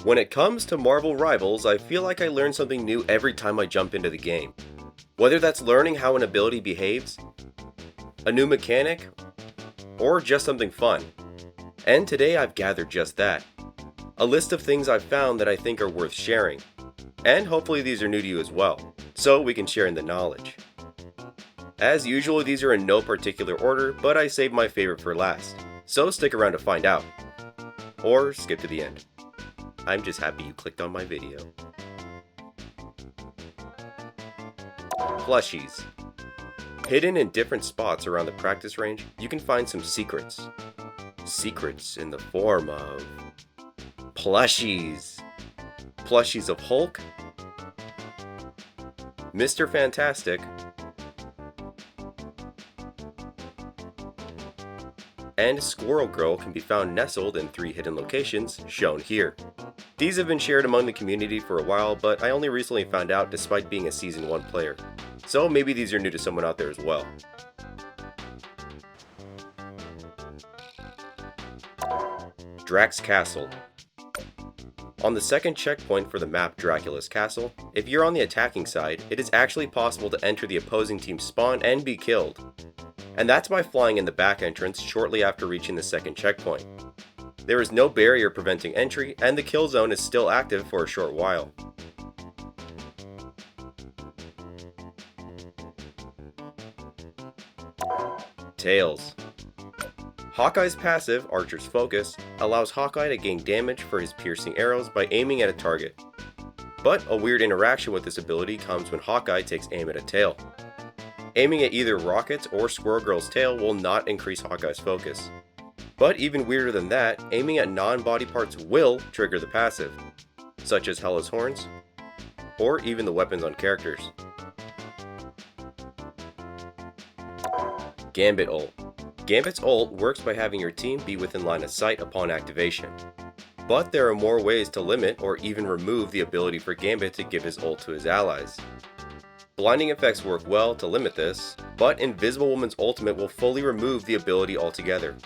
When it comes to Marvel Rivals, I feel like I learn something new every time I jump into the game. Whether that's learning how an ability behaves, a new mechanic, or just something fun. And today I've gathered just that. A list of things I've found that I think are worth sharing. And hopefully these are new to you as well, so we can share in the knowledge. As usual, these are in no particular order, but I saved my favorite for last, so stick around to find out. Or skip to the end. I'm just happy you clicked on my video. Plushies. Hidden in different spots around the practice range, you can find some secrets. Secrets in the form of plushies. Plushies of Hulk, Mr. Fantastic, and Squirrel Girl can be found nestled in 3 hidden locations, shown here. These have been shared among the community for a while, but I only recently found out despite being a Season 1 player. So maybe these are new to someone out there as well. Drax Castle. On the second checkpoint for the map Dracula's Castle, if you're on the attacking side, it is actually possible to enter the opposing team's spawn and be killed. And that's by flying in the back entrance shortly after reaching the second checkpoint. There is no barrier preventing entry, and the kill zone is still active for a short while. Tails. Hawkeye's passive, Archer's Focus, allows Hawkeye to gain damage for his piercing arrows by aiming at a target. But a weird interaction with this ability comes when Hawkeye takes aim at a tail. Aiming at either Rocket's or Squirrel Girl's tail will not increase Hawkeye's focus. But even weirder than that, aiming at non-body parts will trigger the passive, such as Hela's horns, or even the weapons on characters. Gambit ult. Gambit's ult works by having your team be within line of sight upon activation. But there are more ways to limit or even remove the ability for Gambit to give his ult to his allies. Blinding effects work well to limit this, but Invisible Woman's ultimate will fully remove the ability altogether,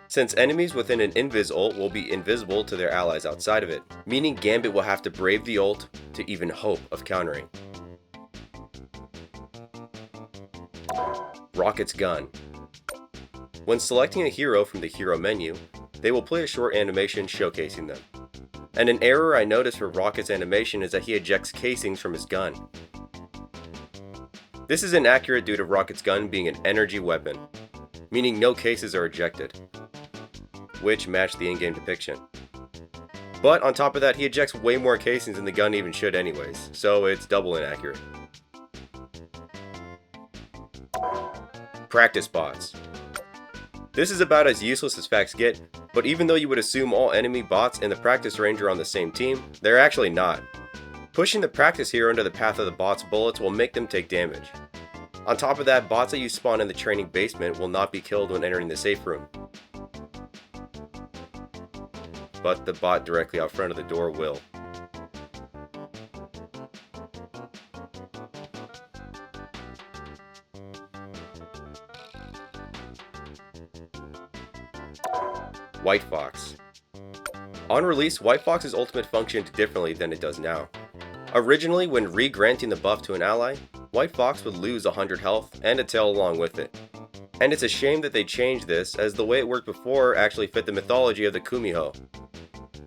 since enemies within an Invis ult will be invisible to their allies outside of it, meaning Gambit will have to brave the ult to even hope of countering. Rocket's gun. When selecting a hero from the hero menu, they will play a short animation showcasing them. And an error I noticed for Rocket's animation is that he ejects casings from his gun. This is inaccurate due to Rocket's gun being an energy weapon, meaning no cases are ejected, which match the in-game depiction. But on top of that, he ejects way more casings than the gun even should anyways, so it's double inaccurate. Practice bots. This is about as useless as facts get, but even though you would assume all enemy bots in the practice range are on the same team, they're actually not. Pushing the practice hero into the path of the bot's bullets will make them take damage. On top of that, bots that you spawn in the training basement will not be killed when entering the safe room. But the bot directly out front of the door will. White Fox. On release, White Fox's ultimate functioned differently than it does now. Originally, when re-granting the buff to an ally, White Fox would lose 100 health and a tail along with it. And it's a shame that they changed this, as the way it worked before actually fit the mythology of the Kumiho.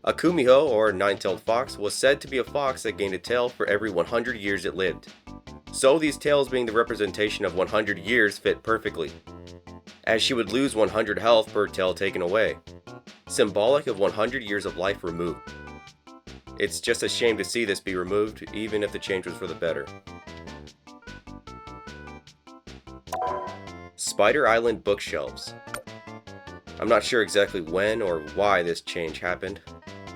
A Kumiho, or nine-tailed fox, was said to be a fox that gained a tail for every 100 years it lived. So these tails being the representation of 100 years fit perfectly, as she would lose 100 health per tail taken away, symbolic of 100 years of life removed. It's just a shame to see this be removed, even if the change was for the better. Spider Island bookshelves. I'm not sure exactly when or why this change happened,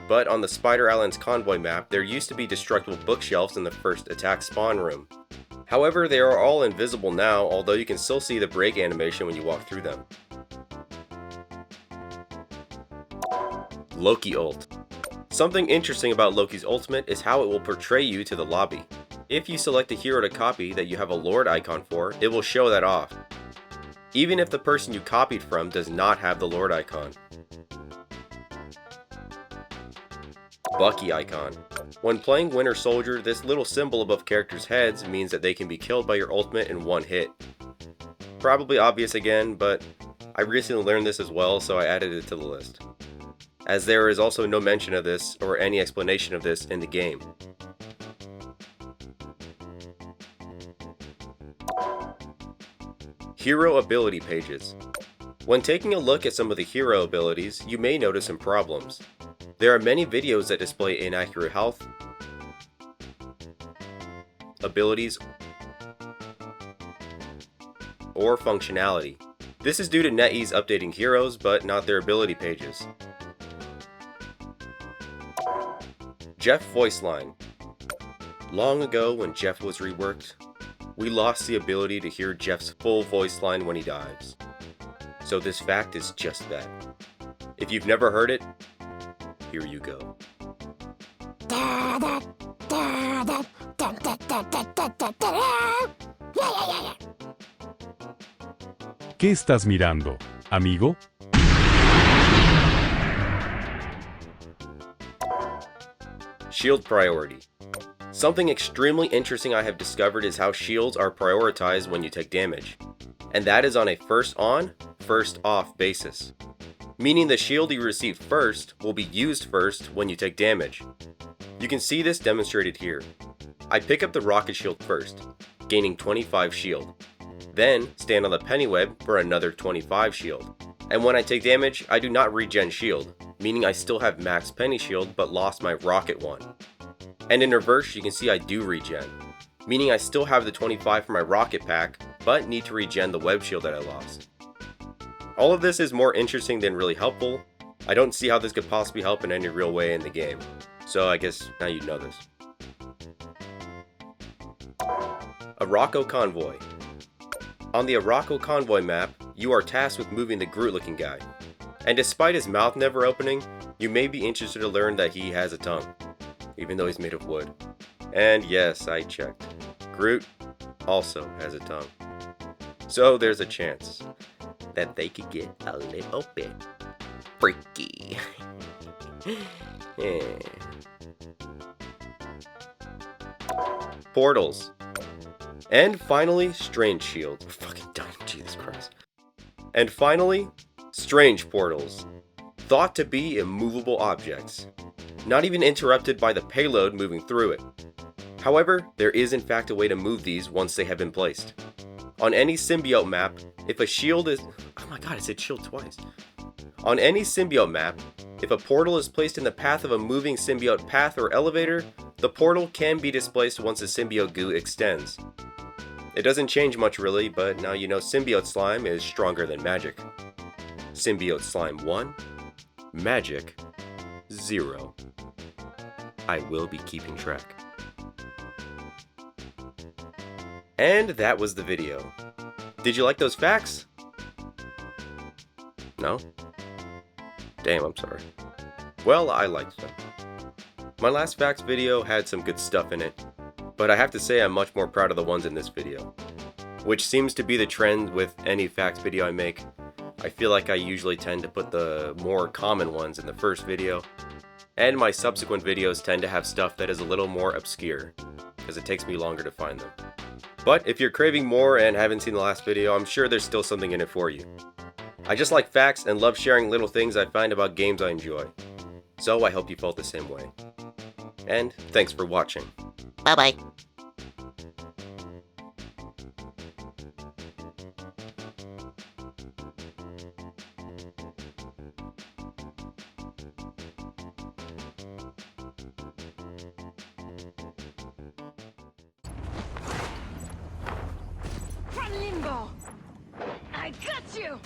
but on the Spider Island's convoy map, there used to be destructible bookshelves in the first attack spawn room. However, they are all invisible now, although you can still see the break animation when you walk through them. Loki ult. Something interesting about Loki's ultimate is how it will portray you to the lobby. If you select a hero to copy that you have a Lord icon for, it will show that off, even if the person you copied from does not have the Lord icon. Bucky icon. When playing Winter Soldier, this little symbol above characters' heads means that they can be killed by your ultimate in one hit. Probably obvious again, but I recently learned this as well, so I added it to the list, as there is also no mention of this or any explanation of this in the game. Hero ability pages. When taking a look at some of the hero abilities, you may notice some problems. There are many videos that display inaccurate health, abilities, or functionality. This is due to NetEase updating heroes, but not their ability pages. Jeff voice line. Long ago, when Jeff was reworked, we lost the ability to hear Jeff's full voice line when he dives. So this fact is just that. If you've never heard it, here you go. ¿Qué estás mirando, amigo? Shield priority. Something extremely interesting I have discovered is how shields are prioritized when you take damage. And that is on a first on, first off basis. Meaning the shield you receive first will be used first when you take damage. You can see this demonstrated here. I pick up the rocket shield first, gaining 25 shield. Then stand on the penny web for another 25 shield. And when I take damage, I do not regen shield, meaning I still have max penny shield but lost my rocket one. And in reverse, you can see I do regen, meaning I still have the 25 for my rocket pack, but need to regen the web shield that I lost. All of this is more interesting than really helpful. I don't see how this could possibly help in any real way in the game, so I guess now you know this. Araco Convoy. On the Araco Convoy map, you are tasked with moving the Groot-looking guy. And despite his mouth never opening, you may be interested to learn that he has a tongue, even though he's made of wood. And yes, I checked. Groot also has a tongue. So there's a chance that they could get a little bit freaky. Yeah. Portals. And finally, Strange Shield. We're fucking done, Jesus Christ. And finally, Strange Portals. Thought to be immovable objects. Not even interrupted by the payload moving through it. However, there is in fact a way to move these once they have been placed. On any symbiote map, if a shield is... Oh my god, I said shield twice. On any symbiote map, if a portal is placed in the path of a moving symbiote path or elevator, the portal can be displaced once the symbiote goo extends. It doesn't change much really, but now you know symbiote slime is stronger than magic. Symbiote slime 1, magic 0. I will be keeping track. And that was the video. Did you like those facts? No? Damn, I'm sorry. Well, I liked them. My last facts video had some good stuff in it, but I have to say I'm much more proud of the ones in this video, which seems to be the trend with any facts video I make. I feel like I usually tend to put the more common ones in the first video, and my subsequent videos tend to have stuff that is a little more obscure, because it takes me longer to find them. But if you're craving more and haven't seen the last video, I'm sure there's still something in it for you. I just like facts and love sharing little things I find about games I enjoy. So I hope you felt the same way. And thanks for watching. Bye-bye. From Limbo! I got you!